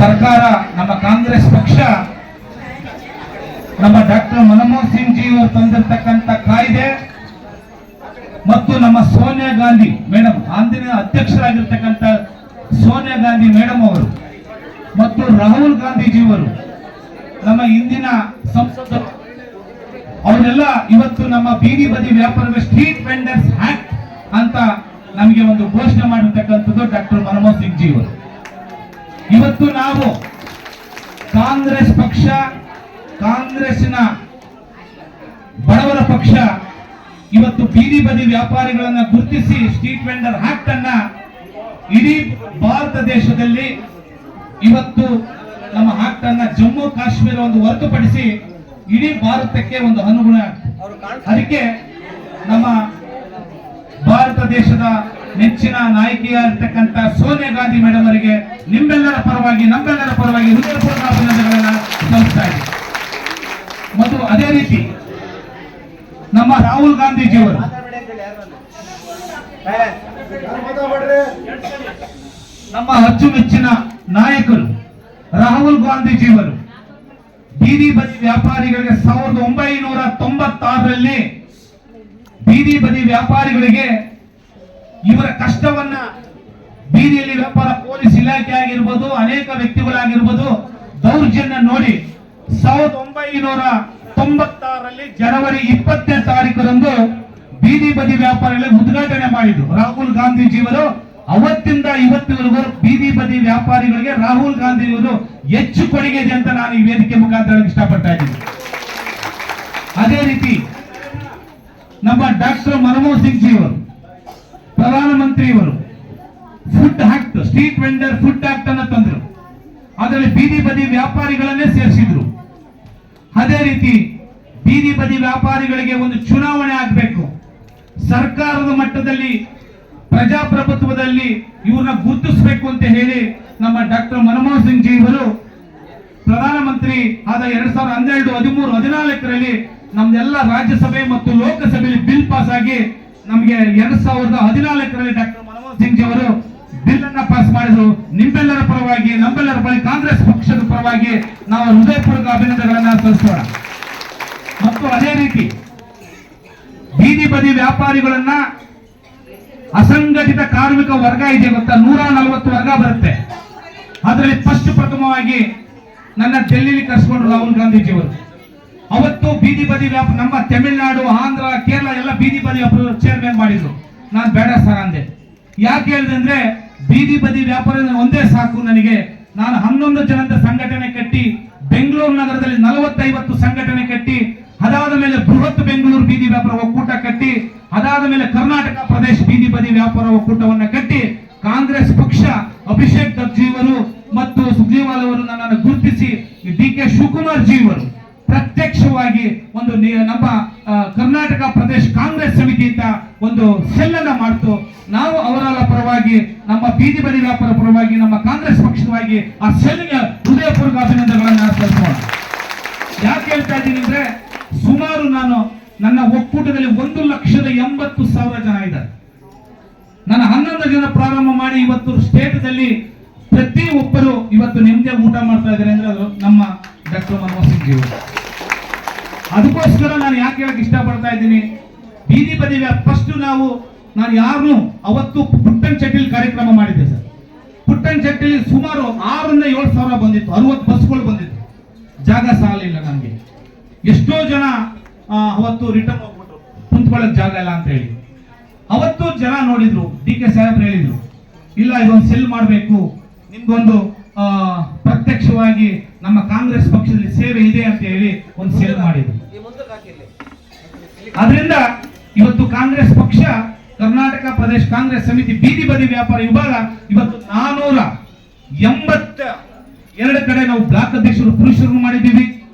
ಸರ್ಕಾರ, ನಮ್ಮ ಕಾಂಗ್ರೆಸ್ ಪಕ್ಷ, ನಮ್ಮ ಡಾಕ್ಟರ್ ಮನಮೋಹನ್ ಸಿಂಗ್ ಜಿ ಅವರು ತಂದಿರತಕ್ಕಂಥ ಕಾಯ್ದೆ ಮತ್ತು ನಮ್ಮ ಸೋನಿಯಾ ಗಾಂಧಿ ಮೇಡಮ್, ಅಂದಿನ ಅಧ್ಯಕ್ಷರಾಗಿರ್ತಕ್ಕಂಥ ಸೋನಿಯಾ ಗಾಂಧಿ ಮೇಡಮ್ ಅವರು ಮತ್ತು ರಾಹುಲ್ ಗಾಂಧೀಜಿಯವರು, ನಮ್ಮ ಇಂದಿನ ಸಂಸದರು, ಅವರೆಲ್ಲ ಇವತ್ತು ನಮ್ಮ ಬೀದಿ ಬದಿ ವ್ಯಾಪಾರ ಸ್ಟ್ರೀಟ್ ವೆಂಡರ್ಸ್ ಆಕ್ಟ್ ಅಂತ ನಮಗೆ ಒಂದು ಘೋಷಣೆ ಮಾಡಿರ್ತಕ್ಕಂಥದ್ದು ಡಾಕ್ಟರ್ ಮನಮೋಹನ್ ಸಿಂಗ್ ಜಿ ಅವರು. ಇವತ್ತು ನಾವು ಕಾಂಗ್ರೆಸ್ ಪಕ್ಷ, ಕಾಂಗ್ರೆಸ್ನ ಬಡವರ ಪಕ್ಷ, ಇವತ್ತು ಬೀದಿ ಬದಿ ವ್ಯಾಪಾರಿಗಳನ್ನ ಗುರುತಿಸಿ ಸ್ಟ್ರೀಟ್ ವೆಂಡರ್ ಆಕ್ಟ್ ಅನ್ನ ಇಡೀ ಭಾರತ ದೇಶದಲ್ಲಿ ಇವತ್ತು ನಮ್ಮ ಆಕ್ಟ್ ಅನ್ನ ಜಮ್ಮು ಕಾಶ್ಮೀರ ಒಂದು ಹೊರತುಪಡಿಸಿ ಇಡೀ ಭಾರತಕ್ಕೆ ಒಂದು ಅನುಗುಣ. ಅದಕ್ಕೆ ನಮ್ಮ ಭಾರತ ದೇಶದ ನೆಚ್ಚಿನ ನಾಯಕಿಯಾಗಿರ್ತಕ್ಕಂಥ ಸೋನಿಯಾ ಗಾಂಧಿ ಮೇಡಮ್ ಅವರಿಗೆ ನಮ್ಮೆಲ್ಲರ ಪರವಾಗಿ ಹೃದಯಪೂರ್ವಕ ಅಭಿನಂದನೆಗಳನ್ನ ಸಲ್ಲಿಸ್ತಾ ಇದ್ದೀವಿ. ಮತ್ತು ಅದೇ ರೀತಿ ನಮ್ಮ ರಾಹುಲ್ ಗಾಂಧೀಜಿಯವರು, ನಮ್ಮ ಅಚ್ಚುಮೆಚ್ಚಿನ ನಾಯಕರು ರಾಹುಲ್ ಗಾಂಧೀಜಿಯವರು ಬೀದಿ ಬದಿ ವ್ಯಾಪಾರಿಗಳಿಗೆ 1996ರಲ್ಲಿ ಬೀದಿ ಬದಿ ವ್ಯಾಪಾರಿಗಳಿಗೆ ಇವರ ಕಷ್ಟವನ್ನ ಬೀದಿಯಲ್ಲಿ ವ್ಯಾಪಾರ ಪೊಲೀಸ್ ಇಲಾಖೆ ಆಗಿರ್ಬೋದು, ಅನೇಕ ವ್ಯಕ್ತಿಗಳಾಗಿರ್ಬೋದು ದೌರ್ಜನ್ಯ ನೋಡಿ 1996ರಲ್ಲಿ ಜನವರಿ 20ನೇ ತಾರೀಕರಂದು ಬೀದಿ ಬದಿ ವ್ಯಾಪಾರಿಗಳಿಗೆ ಉದ್ಘಾಟನೆ ಮಾಡಿದ್ರು ರಾಹುಲ್ ಗಾಂಧೀಜಿಯವರು. ಅವತ್ತಿಂದ ಇವತ್ತಿವರೆಗೂ ಬೀದಿ ಬದಿ ವ್ಯಾಪಾರಿಗಳಿಗೆ ರಾಹುಲ್ ಗಾಂಧಿಯವರು ಹೆಚ್ಚು ಕೊಡುಗೆ ಇದೆ ಅಂತ ನಾನು ಈ ವೇದಿಕೆ ಮುಖಾಂತರ ಇಷ್ಟಪಡ್ತಾ ಇದ್ದೀನಿ. ಅದೇ ರೀತಿ ನಮ್ಮ ಡಾಕ್ಟರ್ ಮನಮೋಹನ್ ಸಿಂಗ್ ಜಿ ಅವರು, ಪ್ರಧಾನಮಂತ್ರಿಯವರು food act, street vendor food act ಅನ್ನು ತಂದರು. ಅದರಲ್ಲಿ ಬೀದಿ ಬದಿ ವ್ಯಾಪಾರಿಗಳನ್ನೇ ಸೇರಿಸಿದ್ರು. ಅದೇ ರೀತಿ ಬೀದಿ ಬದಿ ವ್ಯಾಪಾರಿಗಳಿಗೆ ಒಂದು ಚುನಾವಣೆ ಆಗಬೇಕು, ಸರ್ಕಾರದ ಮಟ್ಟದಲ್ಲಿ ಪ್ರಜಾಪ್ರಭುತ್ವದಲ್ಲಿ ಇವ್ರನ್ನ ಗುರುತಿಸಬೇಕು ಅಂತ ಹೇಳಿ ನಮ್ಮ ಡಾಕ್ಟರ್ ಮನಮೋಹನ್ ಸಿಂಗ್ ಜಿ ಅವರು ಪ್ರಧಾನಮಂತ್ರಿ ಆದ 2012, 13, 14ರಲ್ಲಿ ನಮ್ದೆಲ್ಲ ರಾಜ್ಯಸಭೆ ಮತ್ತು ಲೋಕಸಭೆಯಲ್ಲಿ ಬಿಲ್ ಪಾಸ್ ಆಗಿ ನಮಗೆ 2014ರಲ್ಲಿ ಡಾಕ್ಟರ್ ಮನಮೋಹನ್ ಸಿಂಗ್ ಜಿ ಅವರು ಬಿಲ್ ಅನ್ನ ಪಾಸ್ ಮಾಡಿದ್ರು. ನಿಮ್ಮೆಲ್ಲರ ಪರವಾಗಿ, ನಮ್ಮೆಲ್ಲರ ಪರವಾಗಿ, ಕಾಂಗ್ರೆಸ್ ಪಕ್ಷದ ಪರವಾಗಿ ನಾವು ಹೃದಯಪೂರ್ವಕ ಅಭಿನಂದನೆಗಳನ್ನ ಸಲ್ಲಿಸೋಣ. ಮತ್ತು ಅದೇ ರೀತಿ ಬೀದಿ ಬದಿ ವ್ಯಾಪಾರಿಗಳನ್ನ ಅಸಂಘಟಿತ ಕಾರ್ಮಿಕ ವರ್ಗ ಇದೆ ಗೊತ್ತಾ, 140 ವರ್ಗ ಬರುತ್ತೆ. ಅದರಲ್ಲಿ ಫಸ್ಟ್ ಪ್ರಥಮವಾಗಿ ನನ್ನ ಡೆಲ್ಲಿಲಿ ಕರೆಸ್ಕೊಂಡ್ರು ರಾಹುಲ್ ಗಾಂಧೀಜಿಯವರು. ಅವತ್ತು ಬೀದಿ ಬದಿ ವ್ಯಾಪಾರ ನಮ್ಮ ತಮಿಳುನಾಡು, ಆಂಧ್ರ, ಕೇರಳ ಎಲ್ಲ ಬೀದಿ ಬದಿ ವ್ಯಾಪಾರ ಚೇರ್ಮನ್ ಮಾಡಿದ್ರು. ನಾನು ಬೇಡ ಸರ್ ಅಂದೆ. ಯಾಕೆ ಹೇಳಿದೆ ಅಂದ್ರೆ ಬೀದಿ ಬದಿ ವ್ಯಾಪಾರ ಒಂದೇ ಸಾಕು ನನಗೆ. ನಾನು 11 ಜನದ ಸಂಘಟನೆ ಕಟ್ಟಿ ಬೆಂಗಳೂರು ನಗರದಲ್ಲಿ 40-50 ಸಂಘಟನೆ ಕಟ್ಟಿ, ಅದಾದ ಮೇಲೆ ಬೃಹತ್ ಬೆಂಗಳೂರು ಬೀದಿ ವ್ಯಾಪಾರ ಒಕ್ಕೂಟ ಕಟ್ಟಿ, ಅದಾದ ಮೇಲೆ ಕರ್ನಾಟಕ ಪ್ರದೇಶ ಬೀದಿ ಬದಿ ವ್ಯಾಪಾರ ಒಕ್ಕೂಟವನ್ನ ಕಟ್ಟಿ ಕಾಂಗ್ರೆಸ್ ಪಕ್ಷ ಅಭಿಷೇಕ್ ದರ್ಜಿಯವರು ಮತ್ತು ಸುಗ್ರೀವಾಲ್ ಅವರು ನನ್ನನ್ನು ಗುರುತಿಸಿ ಡಿ ಕೆ ಶಿವಕುಮಾರ್ ಜಿ ಅವರು ಪ್ರತ್ಯಕ್ಷವಾಗಿ ಒಂದು ನಮ್ಮ ಕರ್ನಾಟಕ ಪ್ರದೇಶ ಕಾಂಗ್ರೆಸ್ ಸಮಿತಿ ಅಂತ ಒಂದು ಸೆಲ್ ಅನ್ನ ಮಾಡ್ತು. ನಾವು ಅವರ ಪರವಾಗಿ, ನಮ್ಮ ಬೀದಿ ಬದಿ ವ್ಯಾಪಾರ ಪರವಾಗಿ, ನಮ್ಮ ಕಾಂಗ್ರೆಸ್ ಪಕ್ಷವಾಗಿ ಆ ಸೆಲ್ಗೆ ಹೃದಯಪೂರ್ವಕ ಅಭಿನಂದನೆಗಳನ್ನ ಸಲ್ಲಿಸೋಣ. ಯಾಕೆ ಹೇಳ್ತಾ ಇದ್ದೀನಿ ಅಂದ್ರೆ ಸುಮಾರು ನನ್ನ ಒಕ್ಕೂಟದಲ್ಲಿ 1,80,000 ಜನ ಇದ್ದಾರೆ. ನಾನು 11 ಜನ ಪ್ರಾರಂಭ ಮಾಡಿ ಇವತ್ತು ಸ್ಟೇಟ್ದಲ್ಲಿ ಪ್ರತಿ ಒಬ್ಬರು ಇವತ್ತು ನಿಮ್ಗೆ ಊಟ ಮಾಡ್ತಾ ಇದ್ದಾರೆ ಅಂದ್ರೆ ಅದು ನಮ್ಮ ಡಾಕ್ಟರ್ ಮನಮೋಹನ್ ಸಿಂಗ್ ಜಿ ಅವರು. ಅದಕ್ಕೋಸ್ಕರ ನಾನು ಯಾಕೆ ಹೇಳಕ್ ಇಷ್ಟಪಡ್ತಾ ಇದ್ದೀನಿ, ಬೀದಿ ಬದಿ ಫಸ್ಟ್ ನಾನು ಯಾರು ಅವತ್ತು ಪುಟ್ಟನ್ ಚಟ್ಟಿಲ್ ಕಾರ್ಯಕ್ರಮ ಮಾಡಿದ್ದೆ ಸರ್. ಪುಟ್ಟನ್ ಚಟ್ಟಿಲ್ ಸುಮಾರು 6,000-7,000 ಬಂದಿತ್ತು, 60 ಬಸ್ಗಳು ಬಂದಿತ್ತು. ಜಾಗ ಸಾಲಿಲ್ಲ ನನಗೆ. ಎಷ್ಟೋ ಜನ ಅವತ್ತು ರಿಟರ್ನ್ ಹೋಗ್ಬಿಟ್ರು, ಕುಂತ್ಕೊಳ್ಳಕ್ ಜಾಗ ಇಲ್ಲ ಅಂತ ಹೇಳಿ. ಅವತ್ತು ಜನ ನೋಡಿದ್ರು, ಡಿ ಕೆ ಸಾಹೇಬ್ರು ಹೇಳಿದ್ರು, ಇಲ್ಲ ಇದೊಂದು ಸೆಲ್ ಮಾಡಬೇಕು, ನಿಮ್ಗೊಂದು ಪ್ರತ್ಯಕ್ಷವಾಗಿ ನಮ್ಮ ಕಾಂಗ್ರೆಸ್ ಪಕ್ಷದಲ್ಲಿ ಸೇವೆ ಇದೆ ಅಂತ ಹೇಳಿ ಒಂದು ಸೆಲ್ ಮಾಡಿದ್ರು. ಅದರಿಂದ ಇವತ್ತು ಕಾಂಗ್ರೆಸ್ ಪಕ್ಷ ಕರ್ನಾಟಕ ಪ್ರದೇಶ ಕಾಂಗ್ರೆಸ್ ಸಮಿತಿ ಬೀದಿ ಬದಿ ವ್ಯಾಪಾರ ವಿಭಾಗ ಇವತ್ತು 482 ಕಡೆ ನಾವು ಬ್ಲಾಕ್ ಅಧ್ಯಕ್ಷರು ಪುರುಷರನ್ನು ಮಾಡಿದ್ದೀವಿ,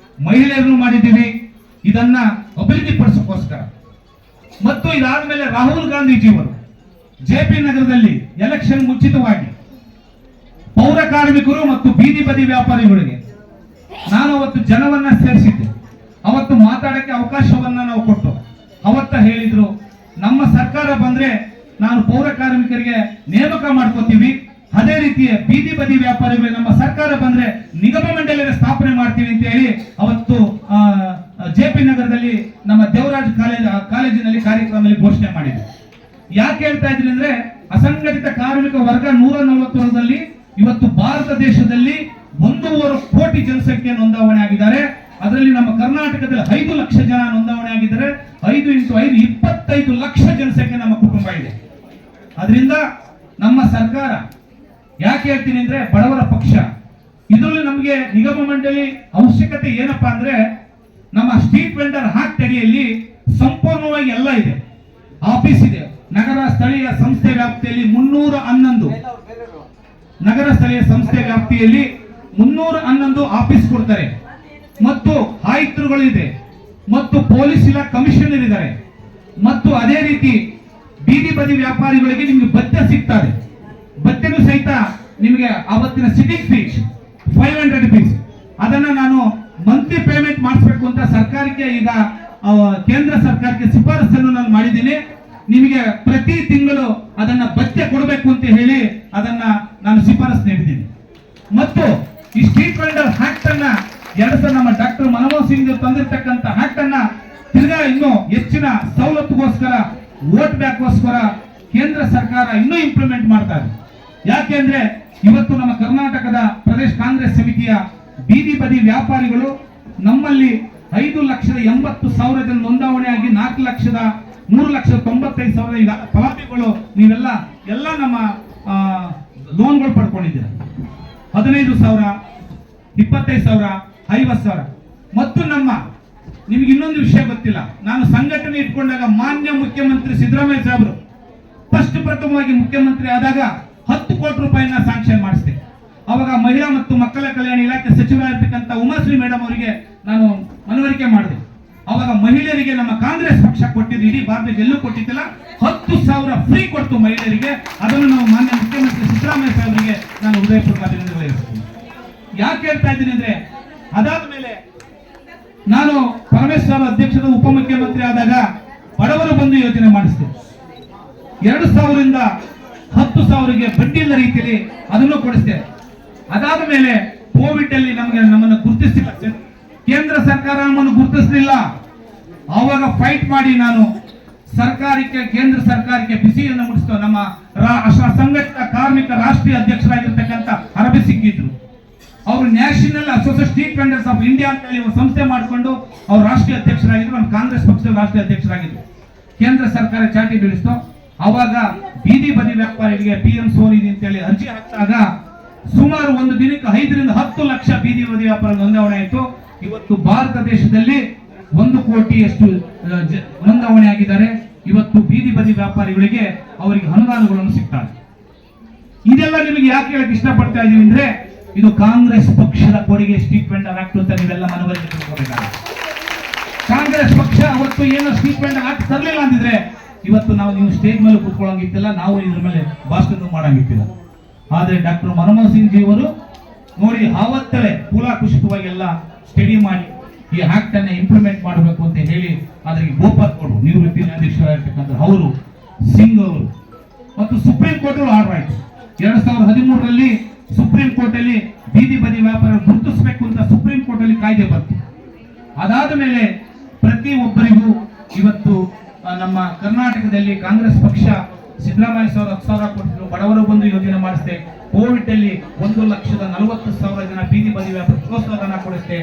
ಮಹಿಳೆಯರನ್ನು ಮಾಡಿದ್ದೀವಿ. ಇದನ್ನ ಅಭಿವೃದ್ಧಿಪಡಿಸೋಕ್ಕೋಸ್ಕರ. ಮತ್ತು ಇದಾದ್ಮೇಲೆ ರಾಹುಲ್ ಗಾಂಧೀಜಿಯವರು ಜೆಪಿ ನಗರದಲ್ಲಿ ಎಲೆಕ್ಷನ್ ಮುಂಚಿತವಾಗಿ ಪೌರ ಕಾರ್ಮಿಕರು ಮತ್ತು ಬೀದಿ ಬದಿ ವ್ಯಾಪಾರಿಗಳಿಗೆ ನಾನು ಅವತ್ತು ಜನವನ್ನ ಸೇರಿಸಿದ್ದೆ. ಅವತ್ತು ಮಾತಾಡಕ್ಕೆ ಅವಕಾಶವನ್ನ ನಾವು ಕೊಟ್ಟು ಅವತ್ತ ಹೇಳಿದ್ರು, ನಮ್ಮ ಸರ್ಕಾರ ಬಂದ್ರೆ ನಾನು ಪೌರ ಕಾರ್ಮಿಕರಿಗೆ ನೇಮಕ ಮಾಡ್ಕೋತೀವಿ, ಅದೇ ರೀತಿಯ ಬೀದಿ ಬದಿ ವ್ಯಾಪಾರಿಗಳು ನಮ್ಮ ಸರ್ಕಾರ ಬಂದ್ರೆ ನಿಗಮ ಮಂಡಳಿಯ ಸ್ಥಾಪನೆ ಮಾಡ್ತೀವಿ ಅಂತ ಹೇಳಿ ಅವತ್ತು ಜೆಪಿ ನಗರದಲ್ಲಿ ನಮ್ಮ ದೇವರಾಜ್ ಕಾಲೇಜಿನಲ್ಲಿ ಕಾರ್ಯಕ್ರಮದಲ್ಲಿ ಘೋಷಣೆ ಮಾಡಿದೆ. ಯಾಕೆ ಹೇಳ್ತಾ ಇದ್ದೀನಿ ಅಂದ್ರೆ ಅಸಂಘಟಿತ ಕಾರ್ಮಿಕ ವರ್ಗ 140 ವರ್ಷದಲ್ಲಿ ಇವತ್ತು ಭಾರತ ದೇಶದಲ್ಲಿ 1.5 ಕೋಟಿ ಜನಸಂಖ್ಯೆ ನೋಂದಾವಣೆ ಆಗಿದ್ದಾರೆ. ಅದರಲ್ಲಿ ನಮ್ಮ ಕರ್ನಾಟಕದಲ್ಲಿ 5 ಲಕ್ಷ ಜನ ನೋಂದಾವಣೆ ಆಗಿದ್ದಾರೆ. 5 × 5 25 ಲಕ್ಷ ಜನಸಂಖ್ಯೆ ನಮ್ಮ ಕುಟುಂಬ ಇದೆ. ಅದರಿಂದ ನಮ್ಮ ಸರ್ಕಾರ ಯಾಕೆ ಹೇಳ್ತೀನಿ ಅಂದ್ರೆ ಬಡವರ ಪಕ್ಷ. ಇದರಲ್ಲಿ ನಮಗೆ ನಿಗಮ ಮಂಡಳಿ ಅವಶ್ಯಕತೆ ಏನಪ್ಪಾ ಅಂದ್ರೆ ನಮ್ಮ ಸ್ಟ್ರೀಟ್ ವೆಂಡರ್ ಆಕ್ಟ್ ಅಡಿಯಲ್ಲಿ ಸಂಪೂರ್ಣವಾಗಿ ಎಲ್ಲ ಇದೆ. ಆಫೀಸ್ ಇದೆ. ನಗರ ಸ್ಥಳೀಯ ಸಂಸ್ಥೆ ವ್ಯಾಪ್ತಿಯಲ್ಲಿ 311 ನಗರ ಸ್ಥಳೀಯ ಸಂಸ್ಥೆ ವ್ಯಾಪ್ತಿಯಲ್ಲಿ 311 ಆಫೀಸ್ ಕೊಡ್ತಾರೆ ಮತ್ತು ಆಯುಕ್ತರುಗಳು ಇದೆ ಮತ್ತು ಪೊಲೀಸ್ ಇಲಾಖೆ ಕಮಿಷನರ್ ಇದ್ದಾರೆ ಮತ್ತು ಅದೇ ರೀತಿ ಬೀದಿ ಬದಿ ವ್ಯಾಪಾರಿಗಳಿಗೆ ನಿಮಗೆ ಭತ್ಯೆ ಸಿಗ್ತದೆ. ಭತ್ಯೆನೂ ಸಹಿತ ನಿಮಗೆ ಅವತ್ತಿನ ಸಿಟಿಂಗ್ ಫೀಸ್ 500 rupees ಅದನ್ನ ನಾನು ಮಂತ್ಲಿ ಪೇಮೆಂಟ್ ಮಾಡಿಸ್ಬೇಕು ಅಂತ ಸರ್ಕಾರಕ್ಕೆ ಈಗ ಕೇಂದ್ರ ಸರ್ಕಾರಕ್ಕೆ ಶಿಫಾರಸನ್ನು ನಾನು ಮಾಡಿದ್ದೀನಿ. ನಿಮಗೆ ಪ್ರತಿ ತಿಂಗಳು ಅದನ್ನ ಭತ್ಯೆ ಕೊಡಬೇಕು ಅಂತ ಹೇಳಿ ಅದನ್ನ ನಾನು ಶಿಫಾರಸು ನೀಡಿದ್ದೀನಿ. ಮತ್ತು ಈ ಸ್ಟ್ರೀಟ್ ವೆಂಡರ್ ಆಕ್ಟ್ ಅನ್ನ ನಮ್ಮ ಡಾಕ್ಟರ್ ಮನಮೋಹನ್ ಸಿಂಗ್ ತಂದಿರತಕ್ಕಂತ ಆಕ್ಟ್ ಅನ್ನ ತಿರ್ಗಾ ಇನ್ನೂ ಹೆಚ್ಚಿನ ಸವಲತ್ತುಗೋಸ್ಕರ ವೋಟ್ ಬ್ಯಾಂಕ್ಗೋಸ್ಕರ ಕೇಂದ್ರ ಸರ್ಕಾರ ಇನ್ನೂ ಇಂಪ್ಲಿಮೆಂಟ್ ಮಾಡ್ತಾ ಇದೆ. ಯಾಕೆಂದ್ರೆ ಇವತ್ತು ನಮ್ಮ ಕರ್ನಾಟಕದ ಪ್ರದೇಶ ಕಾಂಗ್ರೆಸ್ ಸಮಿತಿಯ ಬೀದಿ ಬದಿ ವ್ಯಾಪಾರಿಗಳು ನಮ್ಮಲ್ಲಿ 5,80,000 ಜನ ನೋಂದಾವಣೆಯಾಗಿ 4,03,95,000 ಈಗ ಫಲಾನುಭವಿಗಳು ನೀವೆಲ್ಲ ನಮ್ಮ ಲೋನ್ಗಳು ಪಡ್ಕೊಂಡಿದ್ದೀರ. 15,000, 25,000, 50,000 ಮತ್ತು ನಿಮ್ಗೆ ಇನ್ನೊಂದು ವಿಷಯ ಗೊತ್ತಿಲ್ಲ. ನಾನು ಸಂಘಟನೆ ಇಟ್ಕೊಂಡಾಗ ಮಾನ್ಯ ಮುಖ್ಯಮಂತ್ರಿ ಸಿದ್ದರಾಮಯ್ಯ ಸಾಹೇಬರು ಫಸ್ಟ್ ಪ್ರಥಮವಾಗಿ ಮುಖ್ಯಮಂತ್ರಿ ಆದಾಗ 10 ಕೋಟಿ ರೂಪಾಯಿನ ಸ್ಯಾಂಕ್ಷನ್ ಮಾಡಿಸಿದೆ. ಅವಾಗ ಮಹಿಳಾ ಮತ್ತು ಮಕ್ಕಳ ಕಲ್ಯಾಣ ಇಲಾಖೆ ಸಚಿವರಾಗಿರ್ತಕ್ಕಂಥ ಉಮಾಶ್ರೀ ಮೇಡಮ್ ಅವರಿಗೆ ನಾನು ಮನವರಿಕೆ ಮಾಡಿದೆ. ಅವಾಗ ಮಹಿಳೆಯರಿಗೆ ನಮ್ಮ ಕಾಂಗ್ರೆಸ್ ಪಕ್ಷ ಕೊಟ್ಟಿದ್ದು ಇಡೀ ಭಾರತದಲ್ಲಿ ಎಲ್ಲೂ ಕೊಟ್ಟಿದ್ದಿಲ್ಲ. 10,000 ಫ್ರೀ ಕೊಡ್ತು ಮಹಿಳೆಯರಿಗೆ. ಅದನ್ನು ನಾವು ಮಾನ್ಯ ಮುಖ್ಯಮಂತ್ರಿ ಸಿದ್ದರಾಮಯ್ಯ ಸಾಹೇಬರಿಗೆ ನಾನು ಹೃದಯಪೂರ್ವಕ ಅಭಿನಂದನೆ ಹೇಳ್ತೀನಿ. ಯಾಕೆ ಹೇಳ್ತಾ ಇದ್ದೀನಿ ಅಂದ್ರೆ ಅದಾದ ಮೇಲೆ ನಾನು ಪರಮೇಶ್ವರ ಅಧ್ಯಕ್ಷದ ಉಪಮುಖ್ಯಮಂತ್ರಿ ಆದಾಗ ಬಡವರ ಬಂಧು ಯೋಜನೆ ಮಾಡಿಸಿದೆ. 2,000 ರಿಂದ 10,000ಗೆ ಬಡ್ಡಿ ಇಲ್ಲ ರೀತಿಯಲ್ಲಿ ಅದನ್ನು ಕೊಡಿಸಿದೆ. ಅದಾದ ಮೇಲೆ ಕೋವಿಡ್ ಅಲ್ಲಿ ನಮ್ಮನ್ನು ಗುರುತಿಸಿಲ್ಲ, ಕೇಂದ್ರ ಸರ್ಕಾರ ನಮ್ಮನ್ನು ಗುರುತಿಸಲಿಲ್ಲ. ಆವಾಗ ಫೈಟ್ ಮಾಡಿ ನಾನು ಕೇಂದ್ರ ಸರ್ಕಾರಕ್ಕೆ ಬಿಸಿಯನ್ನು ಮುಡಿಸ್ತೇವೆ. ನಮ್ಮ ಸಂಘಟಿತ ಕಾರ್ಮಿಕ ರಾಷ್ಟ್ರೀಯ ಅಧ್ಯಕ್ಷರಾಗಿರ್ತಕ್ಕಂಥ ಅರಬಿ ಸಿಕ್ಕಿದ್ರು. ಅವರು national association street vendors of India ಅಂತ ಹೇಳಿ ಒಂದು ಸಂಸ್ಥೆ ಮಾಡಿಕೊಂಡು ಅವರು ರಾಷ್ಟ್ರೀಯ ಅಧ್ಯಕ್ಷರಾಗಿದ್ರು. ನಮ್ಮ ಕಾಂಗ್ರೆಸ್ ಪಕ್ಷದ ರಾಷ್ಟ್ರೀಯ ಅಧ್ಯಕ್ಷರಾಗಿದ್ರು. ಕೇಂದ್ರ ಸರ್ಕಾರ ಚಾಟಿ ಬೀಳಿಸ್ತು. ಅವಾಗ ಬೀದಿ ಬದಿ ವ್ಯಾಪಾರಿಗಳಿಗೆ PM ಸೋನಿಧಿ ಅಂತ ಹೇಳಿ ಅರ್ಜಿ ಹಾಕಿದಾಗ ಸುಮಾರು ಒಂದು ದಿನಕ್ಕೆ 5 ರಿಂದ 10 ಲಕ್ಷ ಬೀದಿ ಬದಿ ವ್ಯಾಪಾರ ನೋಂದಾವಣೆ ಆಯಿತು. ಇವತ್ತು ಭಾರತ ದೇಶದಲ್ಲಿ 1 ಕೋಟಿಯಷ್ಟು ನೋಂದಾವಣೆ ಆಗಿದ್ದಾರೆ. ಇವತ್ತು ಬೀದಿ ಬದಿ ವ್ಯಾಪಾರಿಗಳಿಗೆ ಅವರಿಗೆ ಅನುದಾನಗಳನ್ನು ಸಿಗ್ತಾರೆ. ಇದೆಲ್ಲ ನಿಮಗೆ ಯಾಕೆ ಹೇಳಕ್ ಇಷ್ಟಪಡ್ತಾ ಇದೀವಿ ಅಂದ್ರೆ ಇದು ಕಾಂಗ್ರೆಸ್ ಪಕ್ಷದ ಕೊಡುಗೆ ಸ್ಟ್ರೀಟ್ ವೆಂಡರ್ ಆಕ್ಟ್ ಅಂತ ನೀವೆಲ್ಲ ಮನವರಿಕೆ ತಿಳ್ಕೊಬೇಕಾಗುತ್ತೆ. ಕಾಂಗ್ರೆಸ್ ಪಕ್ಷ ಅವತ್ತು ಏನೋ ಸ್ಟ್ರೀಟ್ ವೆಂಡರ್ ಆಕ್ಟ್ ತರಲಿಲ್ಲ ಅಂದಿದ್ರೆ ಇವತ್ತು ನೀವು ಸ್ಟೇಜ್ ಮೇಲೆ ಕೂತ್ಕೊಳ್ಳಂಗಿತ್ತಿಲ್ಲ, ನಾವು ಇದ್ರ ಮೇಲೆ ಭಾಷಣ ಮಾಡಂಗಿತ್ತಿಲ್ಲ. ಆದ್ರೆ ಡಾಕ್ಟರ್ ಮನಮೋಹನ್ ಸಿಂಗ್ ಜಿ ಅವರು ನೋಡಿ ಆವತ್ತಲೇ ಕೂಲಾಕುಷಿತವಾಗಿ ಎಲ್ಲ ಸ್ಟಡಿ ಮಾಡಿ ಈ ಆಕ್ಟ್ ಅನ್ನ ಇಂಪ್ಲಿಮೆಂಟ್ ಮಾಡಬೇಕು ಅಂತ ಹೇಳಿ ಅದಕ್ಕೆ ಗೋಪಾಲ್ ಕೊಡು ನಿವೃತ್ತಿ ನ್ಯಾಯಾಧೀಶರಾಗಿರ್ತಕ್ಕಂಥ ಅವರು ಸಿಂಗ್ ಅವರು ಮತ್ತು ಸುಪ್ರೀಂ ಕೋರ್ಟ್ ಆರ್ಡರ್ ಆಯಿತು. 2013ರಲ್ಲಿ ಸುಪ್ರೀಂ ಕೋರ್ಟ್ ಅಲ್ಲಿ ಬೀದಿ ಬದಿ ವ್ಯಾಪಾರ ಗುರುತಿಸಬೇಕು ಅಂತ ಸುಪ್ರೀಂ ಕೋರ್ಟ್ ಅಲ್ಲಿ ಕಾಯ್ದೆ ಬಂತು. ಅದಾದ ಮೇಲೆ ಪ್ರತಿ ಒಬ್ಬರಿಗೂ ಇವತ್ತು ನಮ್ಮ ಕರ್ನಾಟಕದಲ್ಲಿ ಕಾಂಗ್ರೆಸ್ ಪಕ್ಷ ಸಿದ್ದರಾಮಯ್ಯ 10,000 ಕೊಟ್ಟಿದ್ರು. ಬಡವರ ಬಂಧು ಯೋಜನೆ ಮಾಡಿಸಿದೆ. ಕೋವಿಡ್ ಅಲ್ಲಿ 1,40,000 ಜನ ಬೀದಿ ಬದಿ ವ್ಯಾಪಾರ ಪ್ರೋತ್ಸಾಹನ ಕೊಡಿಸಿದೆ.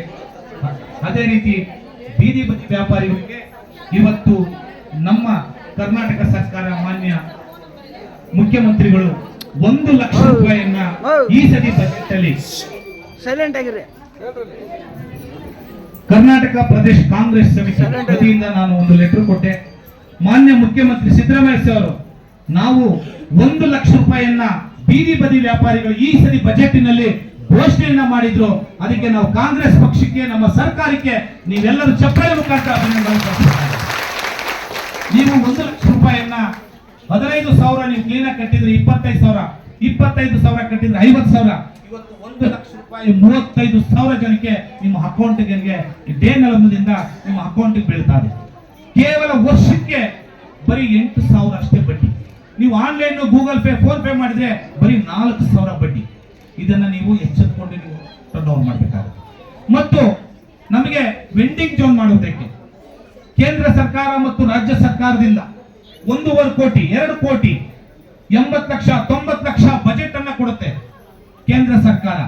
ಅದೇ ರೀತಿ ಬೀದಿ ಬದಿ ವ್ಯಾಪಾರಿಗಳಿಗೆ ಇವತ್ತು ನಮ್ಮ ಕರ್ನಾಟಕ ಸರ್ಕಾರ ಮಾನ್ಯ ಮುಖ್ಯಮಂತ್ರಿಗಳು 1 ಲಕ್ಷ ರೂಪಾಯಿಯನ್ನ ಈ ಸತಿ ಬಜೆಟ್ ಅಲ್ಲಿ ಕರ್ನಾಟಕ ಪ್ರದೇಶ ಕಾಂಗ್ರೆಸ್ ಸಮಿತಿ ವತಿಯಿಂದ ನಾನು ಒಂದು ಲೆಟರ್ ಕೊಟ್ಟೆ. ಮಾನ್ಯ ಮುಖ್ಯಮಂತ್ರಿ ಸಿದ್ದರಾಮಯ್ಯ ಅವರು ನಾವು 1 ಲಕ್ಷ ರೂಪಾಯಿಯನ್ನ ಬೀದಿ ಬದಿ ವ್ಯಾಪಾರಿಗಳು ಈ ಸರಿ ಬಜೆಟ್ನಲ್ಲಿ ಘೋಷಣೆಯನ್ನ ಮಾಡಿದ್ರು. ಅದಕ್ಕೆ ನಾವು ಕಾಂಗ್ರೆಸ್ ಪಕ್ಷಕ್ಕೆ ನಮ್ಮ ಸರ್ಕಾರಕ್ಕೆ ನೀವೆಲ್ಲರೂ ಚಪ್ಪಾಳೆ ಮುಖಾಂತರ ಅಭಿನಂದನೆ. ನೀವು 1 ಲಕ್ಷ ರೂಪಾಯಿಯನ್ನ 15,000 ನೀವು ಕ್ಲೀನ್ ಆಗಿ ಕಟ್ಟಿದ್ರೆ 25,000 ಕಟ್ಟಿದ್ರೆ 50,000. ಇವತ್ತು 1 ಲಕ್ಷ ರೂಪಾಯಿ 35,000 ಜನಕ್ಕೆ ನಿಮ್ಮ ಅಕೌಂಟ್ಗೆ ಡೇ ನಲದಿಂದ ನಿಮ್ಮ ಅಕೌಂಟ್ಗೆ ಬೀಳ್ತಾ ಇದೆ. ಕೇವಲ ವರ್ಷಕ್ಕೆ ಬರೀ 8,000 ಅಷ್ಟೇ ಬಡ್ಡಿ. ನೀವು online Google pay phone pay ಮಾಡಿದ್ರೆ ಬರೀ 4,000 ಬಡ್ಡಿ. ಇದನ್ನ ನೀವು ಎಚ್ಚೆತ್ತುಕೊಂಡು ನೀವು ಟರ್ನ್ ಓವರ್ ಮಾಡಬೇಕಾಗುತ್ತೆ. ಮತ್ತು ನಮಗೆ ವೆಂಡಿಂಗ್ ಝೋನ್ ಮಾಡುವುದಕ್ಕೆ ಕೇಂದ್ರ ಸರ್ಕಾರ ಮತ್ತು ರಾಜ್ಯ ಸರ್ಕಾರದಿಂದ 1.5 ಕೋಟಿ 2 ಕೋಟಿ 80 ಲಕ್ಷ 90 ಲಕ್ಷ ಬಜೆಟ್ ಅನ್ನ ಕೊಡುತ್ತೆ ಕೇಂದ್ರ ಸರ್ಕಾರ.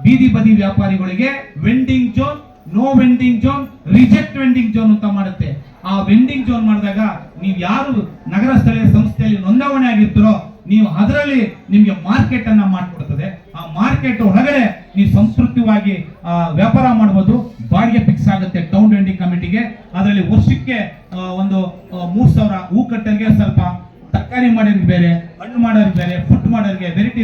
ಬೀದಿ ಬದಿ ವ್ಯಾಪಾರಿಗಳಿಗೆ vending zone, no vending zone, reject vending zone ಅಂತ ಮಾಡುತ್ತೆ. ಆ ವೆಂಡಿಂಗ್ ಝೋನ್ ಮಾಡಿದಾಗ ನೀವು ಯಾರು ನಗರ ಸ್ಥಳೀಯ ಸಂಸ್ಥೆಯಲ್ಲಿ ನೋಂದಾವಣೆ ಆಗಿರ್ತೀರೋ ನೀವು ಅದರಲ್ಲಿ ನಿಮಗೆ ಮಾರ್ಕೆಟ್ ಅನ್ನ ಮಾಡಿಕೊಡ್ತದೆ. ಆ ಮಾರ್ಕೆಟ್ ಒಳಗಡೆ ನೀವು ಸಂಸ್ಕೃತಿವಾಗಿ ವ್ಯಾಪಾರ ಮಾಡಬಹುದು. ಬಾಡಿಗೆ ಫಿಕ್ಸ್ ಆಗುತ್ತೆ ಟೌನ್ ವೆಂಡಿಂಗ್ ಕಮಿಟಿಗೆ. ಅದರಲ್ಲಿ ವರ್ಷಕ್ಕೆ ಒಂದು 3,000 ಹೂ ಕಟ್ಟರಿಗೆ, ಸ್ವಲ್ಪ ತರಕಾರಿ ಮಾಡೋರಿಗೆ ಬೇರೆ, ಹಣ್ಣು ಮಾಡೋರಿಗೆ ಬೇರೆ, ಫುಡ್ ಮಾಡೋರಿಗೆ ವೆರೈಟಿ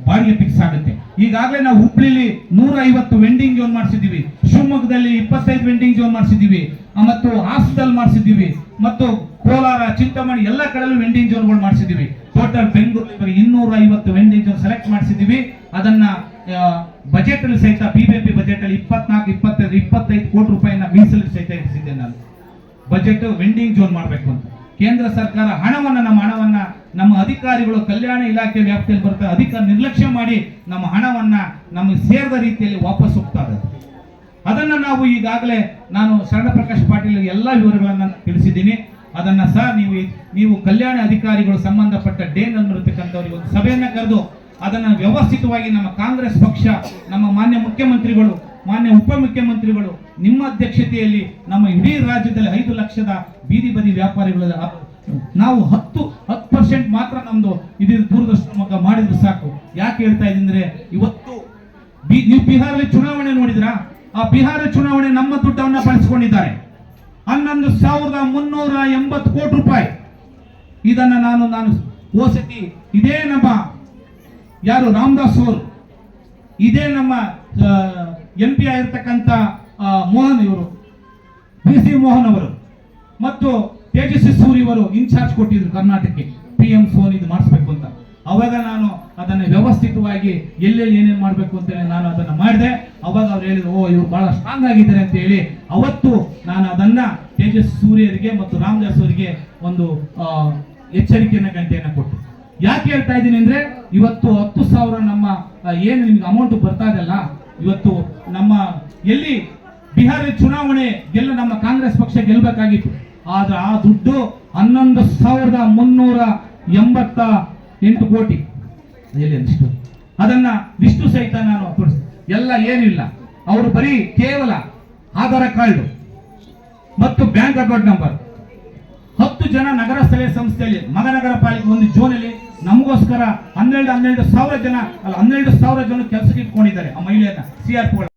ಬಾಡಿಗೆ ಫಿಕ್ಸ್ ಆಗುತ್ತೆ. ಈಗಾಗಲೇ ನಾವು ಹುಬ್ಳಿಲಿ 150 ವೆಂಡಿಂಗ್ ಝೋನ್ ಮಾಡಿಸಿದೀವಿ, ಶಿವಮೊಗ್ಗದಲ್ಲಿ 25 ವೆಂಡಿಂಗ್ ಝೋನ್ ಮಾಡಿಸಿದೀವಿ, ಮತ್ತು ಹಾಸನದಲ್ಲಿ ಮಾಡಿಸಿದೀವಿ, ಮತ್ತು ಕೋಲಾರ, ಚಿಂತಾಮಣಿ ಎಲ್ಲ ಕಡೆಯಲ್ಲೂ ವೆಂಡಿಂಗ್ ಝೋನ್ಗಳು ಮಾಡಿಸಿದೀವಿ. ಟೋಟಲ್ ಬೆಂಗಳೂರಲ್ಲಿ 250 ವೆಂಡಿಂಗ್ ಝೋನ್ ಸೆಲೆಕ್ಟ್ ಮಾಡಿಸಿದೀವಿ. ಅದನ್ನ ಬಜೆಟ್ ಅಲ್ಲಿ ಸಹಿತ ಬಿಬಿಎಂಪಿ ಬಜೆಟ್ ಅಲ್ಲಿ 25 ಕೋಟಿ ರೂಪಾಯಿನ ಮೀಸಲು ಸಹಿತ ಇರಿಸಿದ್ದೆ ನಾನು. ಬಜೆಟ್ ವೆಂಡಿಂಗ್ ಝೋನ್ ಮಾಡಬೇಕು ಅಂತ ಕೇಂದ್ರ ಸರ್ಕಾರ ನಮ್ಮ ಹಣವನ್ನ ನಮ್ಮ ಅಧಿಕಾರಿಗಳು ಕಲ್ಯಾಣ ಇಲಾಖೆ ವ್ಯಾಪ್ತಿಯಲ್ಲಿ ಬರ್ತಾರೆ, ನಿರ್ಲಕ್ಷ್ಯ ಮಾಡಿ ನಮ್ಮ ಹಣವನ್ನ ನಮಗೆ ಸೇರಿದ ರೀತಿಯಲ್ಲಿ ವಾಪಸ್ ಹೋಗ್ತಾ ಇದ್ದಾರೆ. ಅದನ್ನ ನಾವು ಈಗಾಗಲೇ ನಾನು ಶರಣ ಪ್ರಕಾಶ್ ಪಾಟೀಲ್ ಎಲ್ಲ ವಿವರಗಳನ್ನ ತಿಳಿಸಿದ್ದೀನಿ. ಅದನ್ನ ಸಹ ನೀವು ಕಲ್ಯಾಣ ಅಧಿಕಾರಿಗಳು ಸಂಬಂಧಪಟ್ಟ ಡೇನ್ ಅನ್ನಿರ್ತಕ್ಕಂಥವ್ರಿಗೆ ಒಂದು ಸಭೆಯನ್ನ ಕರೆದು ಅದನ್ನ ವ್ಯವಸ್ಥಿತವಾಗಿ ನಮ್ಮ ಕಾಂಗ್ರೆಸ್ ಪಕ್ಷ, ನಮ್ಮ ಮಾನ್ಯ ಮುಖ್ಯಮಂತ್ರಿಗಳು, ಮಾನ್ಯ ಉಪಮುಖ್ಯಮಂತ್ರಿಗಳು ನಿಮ್ಮ ಅಧ್ಯಕ್ಷತೆಯಲ್ಲಿ ನಮ್ಮ ಇಡೀ ರಾಜ್ಯದಲ್ಲಿ 5 ಲಕ್ಷದ ಬೀದಿ ಬದಿ ವ್ಯಾಪಾರಿಗಳ ನಾವು 10% ಮಾತ್ರ ನಮ್ದು ಇದು ದೂರದರ್ಶನ ಮಾಡಿದ್ರೆ ಸಾಕು. ಯಾಕೆ ಹೇಳ್ತಾ ಇದ್ದೀನಿ ಅಂದ್ರೆ, ಇವತ್ತು ನೀವು ಬಿಹಾರಲ್ಲಿ ಚುನಾವಣೆ ನೋಡಿದ್ರಾ? ಆ ಬಿಹಾರ ಚುನಾವಣೆ ನಮ್ಮ ದುಡ್ಡನ್ನ ಬಳಸಿಕೊಂಡಿದ್ದಾರೆ. 11,380 ಕೋಟಿ ರೂಪಾಯಿ. ಇದನ್ನ ನಾನು ಓಸತಿ ಇದೇ ನಮ್ಮ ಯಾರು ರಾಮದಾಸ್ ಅವರು, ಇದೇ ನಮ್ಮ MP ಆಗಿರ್ತಕ್ಕಂಥ ಮೋಹನ್ ಇವರು, BC ಮೋಹನ್ ಅವರು ಮತ್ತು ತೇಜಸ್ವಿ ಸೂರಿ ಅವರು ಇನ್ಚಾರ್ಜ್ ಕೊಟ್ಟಿದ್ರು ಕರ್ನಾಟಕಕ್ಕೆ PM ಸೋನ್ ಇದು ಮಾಡಿಸ್ಬೇಕು ಅಂತ. ಅವಾಗ ನಾನು ಅದನ್ನ ವ್ಯವಸ್ಥಿತವಾಗಿ ಎಲ್ಲೆಲ್ಲಿ ಏನೇನು ಮಾಡಬೇಕು ಅಂತ ನಾನು ಅದನ್ನ ಮಾಡಿದೆ. ಅವಾಗ ಅವ್ರು ಹೇಳಿದ್ರು, ಓ ಇವ್ರು ಬಹಳ ಸ್ಟ್ರಾಂಗ್ ಆಗಿದ್ದಾರೆ ಅಂತ ಹೇಳಿ ಅವತ್ತು ನಾನು ಅದನ್ನ ತೇಜಸ್ವಿ ಸೂರ್ಯರಿಗೆ ಮತ್ತು ರಾಮದಾಸ್ ಅವರಿಗೆ ಒಂದು ಎಚ್ಚರಿಕೆಯನ್ನ ಗಂಟೆಯನ್ನ ಕೊಟ್ಟು. ಯಾಕೆ ಹೇಳ್ತಾ ಇದ್ದೀನಿ ಅಂದ್ರೆ, ಇವತ್ತು 10,000 ನಮ್ಮ ಏನು ನಿಮ್ಗೆ ಅಮೌಂಟ್ ಬರ್ತಾ ಇದೆಲ್ಲ, ಇವತ್ತು ನಮ್ಮ ಎಲ್ಲಿ ಬಿಹಾರ ಚುನಾವಣೆ ನಮ್ಮ ಕಾಂಗ್ರೆಸ್ ಪಕ್ಷ ಗೆಲ್ಲಬೇಕಾಗಿತ್ತು. ಆದ್ರೆ ಆ ದುಡ್ಡು 11,388 ಕೋಟಿ ಎಲ್ಲಿ ಅನಿಸ್ತು. ಅದನ್ನ ಇಷ್ಟು ಸಹಿತ ನಾನು ಎಲ್ಲ ಏನಿಲ್ಲ, ಅವರು ಬರೀ ಕೇವಲ ಆಧಾರ್ ಕಾರ್ಡ್ ಮತ್ತು ಬ್ಯಾಂಕ್ ಅಕೌಂಟ್ ನಂಬರ್ 10 ಜನ ನಗರ ಸ್ಥಳೀಯ ಸಂಸ್ಥೆಯಲ್ಲಿ ಮಹಾನಗರ ಪಾಲಿಕೆ ಒಂದು ಜೋನಲ್ಲಿ ನಮಗೋಸ್ಕರ 12,000 ಜನ ಕೆಲಸಕ್ಕೆ ಇಟ್ಕೊಂಡಿದ್ದಾರೆ. ಆ ಮಹಿಳೆಯನ್ನ CRP